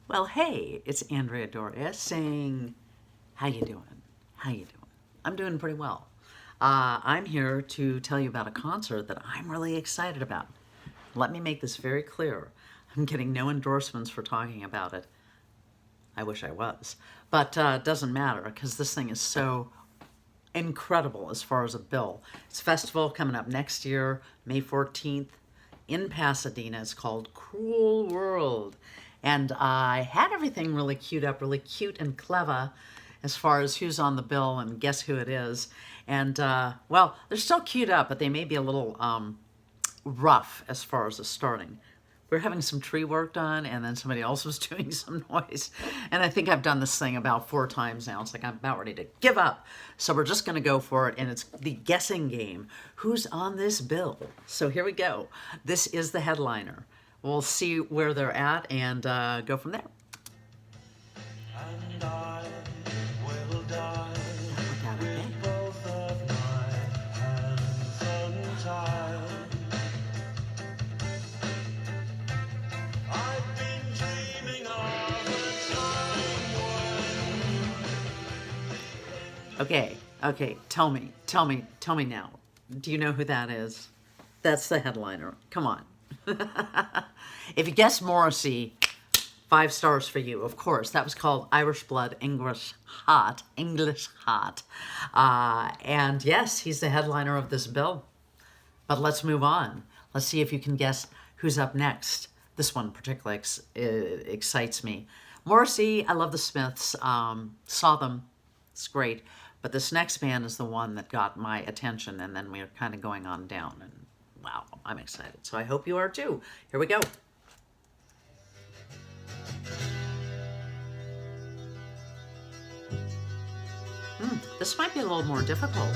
Well, hey, it's Andrea Doria saying, how you doing? How you doing? I'm doing pretty well. I'm here to tell you about a concert that I'm really excited about. Let me make this very clear. I'm getting no endorsements for talking about it. I wish I was. But it doesn't matter because this thing is so incredible as far as a bill. It's a festival coming up next year, May 14th, in Pasadena. It's called Cruel World. And I had everything really queued up, really cute and clever as far as who's on the bill and guess who it is. And, well, they're still queued up, but they may be a little rough as far as the starting. We're having some tree work done, and then somebody else was doing some noise. And I think I've done this thing about 4 times now. It's like I'm about ready to give up. So we're just going to go for it, and it's the guessing game. Who's on this bill? So here we go. This is the headliner. We'll see where they're at and go from there. And I will die. Both of my hands untied. I've been dreaming of a time when... Okay, tell me now. Do you know who that is? That's the headliner. Come on. If you guessed Morrissey, 5 stars for you. Of course, that was called Irish Blood, English Hot. And yes, he's the headliner of this bill. But let's move on. Let's see if you can guess who's up next. This one particularly excites me. Morrissey, I love the Smiths. Saw them. It's great. But this next band is the one that got my attention, and then we're kind of going on down. And wow, I'm excited. So I hope you are too. Here we go. This might be a little more difficult.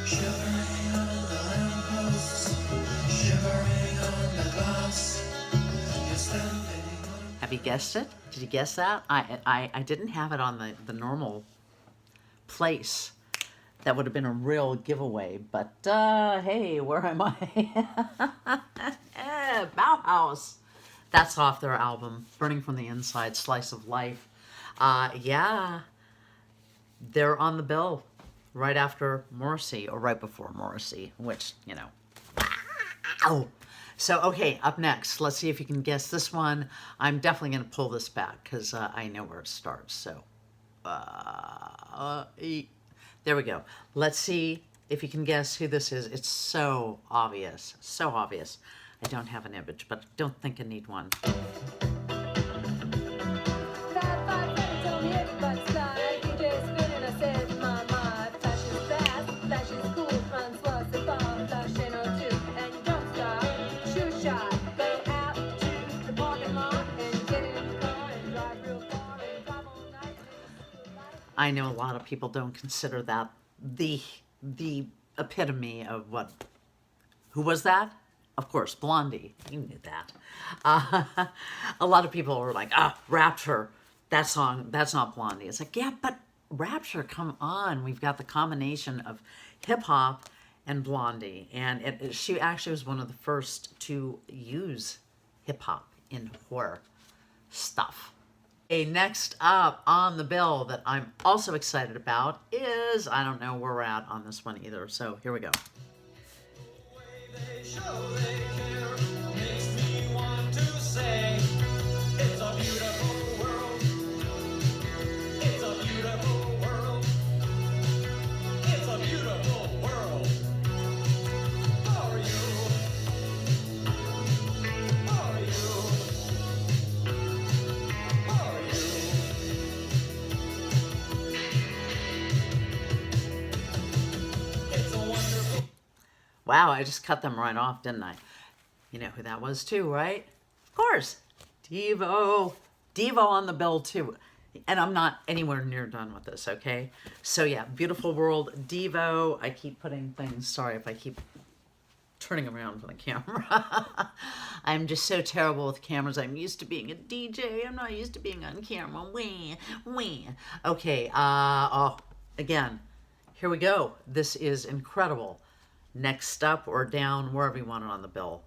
Shivering on the lampposts, shivering on the glass. Have you guessed it? Did you guess that? I didn't have it on the normal place. That would have been a real giveaway, but hey, where am I? Bauhaus. That's off their album, Burning from the Inside, Slice of Life. Yeah, they're on the bill right after Morrissey, or right before Morrissey, which, you know. Ow! So, okay, up next, let's see if you can guess this one. I'm definitely going to pull this back because I know where it starts. So, there we go. Let's see if you can guess who this is. It's so obvious. So obvious. I don't have an image, but don't think I need one. I know a lot of people don't consider that the epitome of what. Who was that? Of course, Blondie. You knew that. A lot of people were like, Rapture. That song, that's not Blondie. It's like, yeah, but Rapture, come on. We've got the combination of hip-hop and Blondie. And she actually was one of the first to use hip-hop in horror stuff. Okay, next up on the bill that I'm also excited about is, I don't know where we're at on this one either, so here we go. Wow, I just cut them right off, didn't I? You know who that was too, right? Of course, Devo. Devo on the bill too. And I'm not anywhere near done with this, okay? So yeah, Beautiful World, Devo. I keep putting things, sorry if I keep turning around for the camera. I'm just so terrible with cameras. I'm used to being a DJ. I'm not used to being on camera. Wah. Okay, again, here we go. This is incredible. next up or down, wherever you want it on the bill.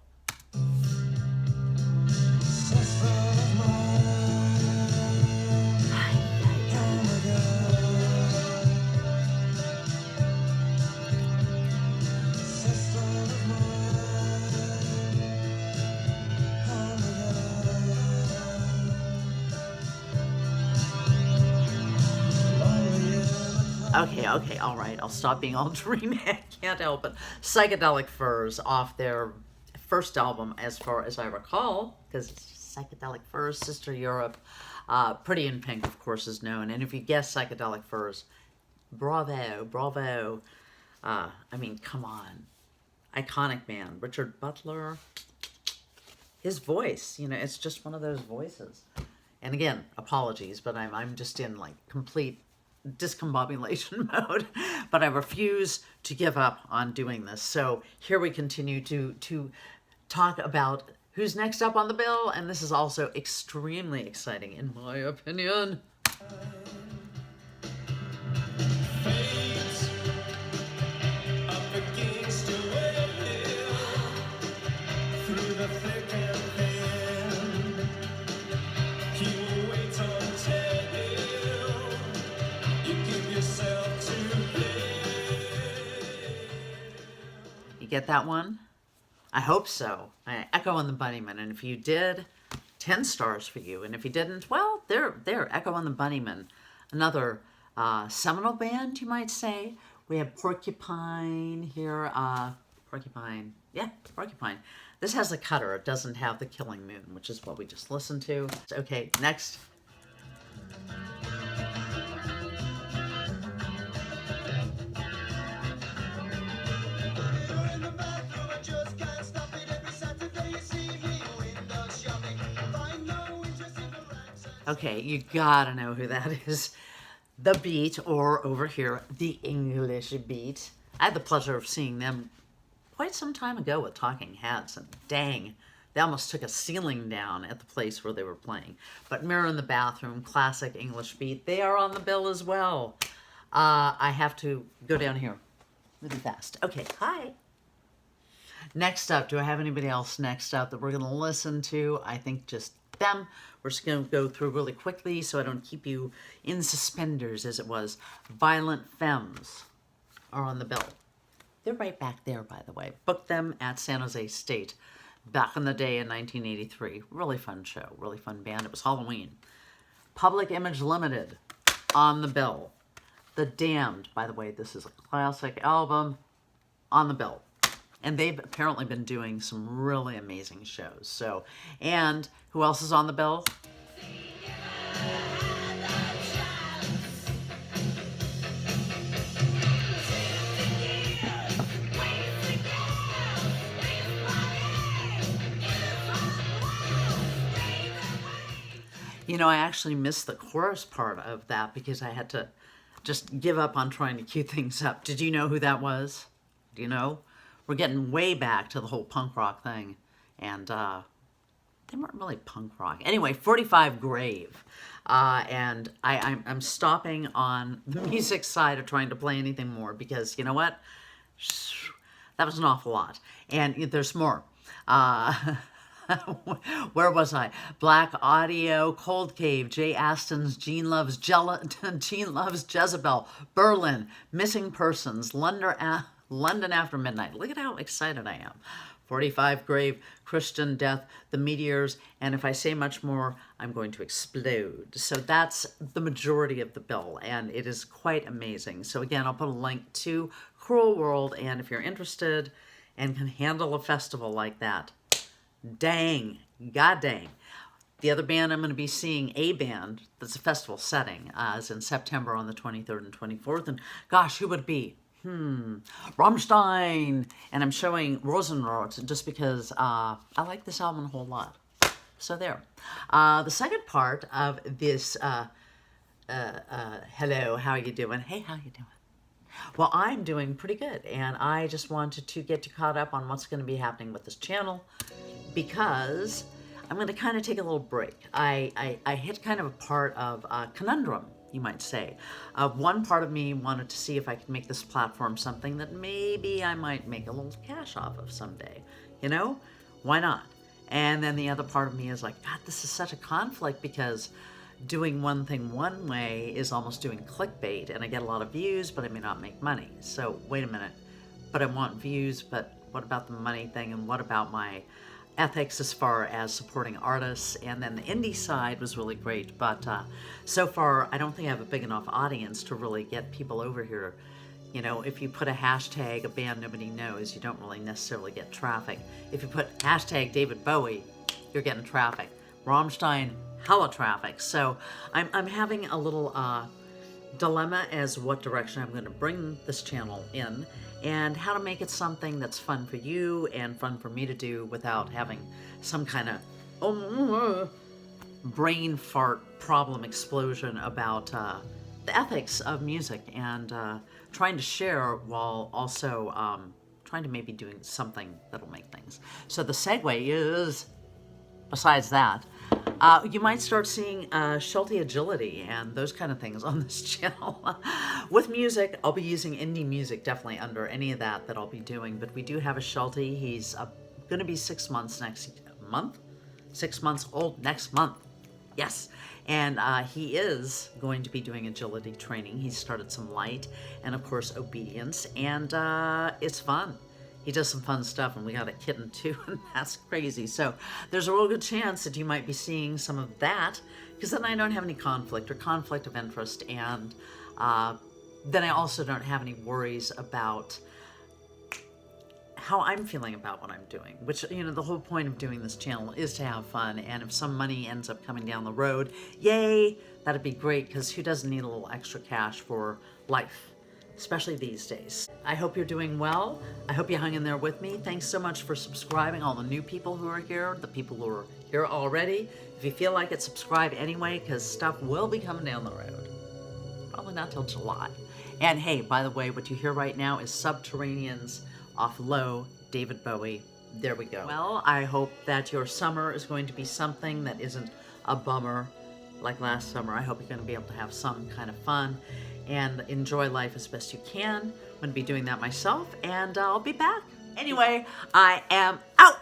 Okay, all right. I'll stop being all dreamy. I can't help it. Psychedelic Furs off their first album, as far as I recall, because it's Psychedelic Furs, Sister Europe. Pretty in Pink, of course, is known. And if you guess Psychedelic Furs, bravo, bravo. I mean, come on. Iconic man. Richard Butler. His voice, it's just one of those voices. And again, apologies, but I'm just in like complete discombobulation mode, but I refuse to give up on doing this. So here we continue to talk about who's next up on the bill, and this is also extremely exciting in my opinion. Get that one? I hope so. Echo and the Bunnymen, and if you did, 10 stars for you. And if you didn't, well, there. Echo and the Bunnymen, another seminal band, you might say. We have Porcupine here. Porcupine. This has the cutter. It doesn't have the Killing Moon, which is what we just listened to. Okay, next. Okay, you gotta know who that is. The Beat, or over here, the English Beat. I had the pleasure of seeing them quite some time ago with Talking Heads, and dang, they almost took a ceiling down at the place where they were playing. But Mirror in the Bathroom, classic English Beat, they are on the bill as well. I have to go down here really fast. Okay, hi. Next up, do I have anybody else next up that we're going to listen to? I think just them. We're just going to go through really quickly so I don't keep you in suspenders, as it was. Violent Femmes are on the bill. They're right back there, by the way. Booked them at San Jose State back in the day in 1983. Really fun show, really fun band. It was Halloween. Public Image Limited on the bill. The Damned, by the way, this is a classic album, on the bill. And they've apparently been doing some really amazing shows. So, and who else is on the bill? I actually missed the chorus part of that because I had to just give up on trying to cue things up. Did you know who that was? Do you know? We're getting way back to the whole punk rock thing. And they weren't really punk rock. Anyway, 45 Grave. And I'm stopping on the music side of trying to play anything more because, you know what? That was an awful lot. And there's more. Where was I? Black Audio, Cold Cave, Jay Aston's Gene Loves Jezebel, Berlin, Missing Persons, London After Midnight. Look at how excited I am. 45 Grave, Christian Death, The Meteors, and if I say much more, I'm going to explode. So that's the majority of the bill, and it is quite amazing. So again, I'll put a link to Cruel World, and if you're interested and can handle a festival like that, dang, god dang. The other band I'm going to be seeing, a band that's a festival setting, is in September on the 23rd and 24th, and gosh, who would it be? Rammstein, and I'm showing Rosenrot just because I like this album a whole lot. So there. The second part of this, hello, how are you doing? Hey, how you doing? Well, I'm doing pretty good, and I just wanted to get you caught up on what's going to be happening with this channel because I'm going to kind of take a little break. I hit kind of a part of conundrum you might say. One part of me wanted to see if I could make this platform something that maybe I might make a little cash off of someday. You know, why not? And then the other part of me is like, God, this is such a conflict, because doing one thing one way is almost doing clickbait, and I get a lot of views, but I may not make money. So wait a minute, but I want views, but what about the money thing, and what about my ethics as far as supporting artists? And then the indie side was really great, but so far I don't think I have a big enough audience to really get people over here. You know, if you put a hashtag, a band nobody knows, you don't really necessarily get traffic. If you put hashtag David Bowie, you're getting traffic. Rammstein, hella traffic. So I'm having a little dilemma as what direction I'm going to bring this channel in, and how to make it something that's fun for you and fun for me to do without having some kind of brain fart problem explosion about the ethics of music, and trying to share while also trying to maybe doing something that'll make things. So the segue is, besides that, you might start seeing Sheltie agility and those kind of things on this channel. With music, I'll be using indie music definitely under any of that I'll be doing, but we do have a Sheltie. He's going to be 6 months next month. 6 months old next month. Yes. And he is going to be doing agility training. He started some light and, of course, obedience, and it's fun. He does some fun stuff, and we got a kitten too, and that's crazy. So there's a real good chance that you might be seeing some of that, because then I don't have any conflict of interest, and then I also don't have any worries about how I'm feeling about what I'm doing, which, you know, the whole point of doing this channel is to have fun. And if some money ends up coming down the road, yay, that'd be great, because who doesn't need a little extra cash for life, especially these days. I hope you're doing well. I hope you hung in there with me. Thanks so much for subscribing, all the new people who are here, the people who are here already. If you feel like it, subscribe anyway, because stuff will be coming down the road. Probably not till July. And hey, by the way, what you hear right now is Subterraneans off Low, David Bowie. There we go. Well, I hope that your summer is going to be something that isn't a bummer like last summer. I hope you're going to be able to have some kind of fun and enjoy life as best you can. I'm going to be doing that myself, and I'll be back. Anyway, I am out.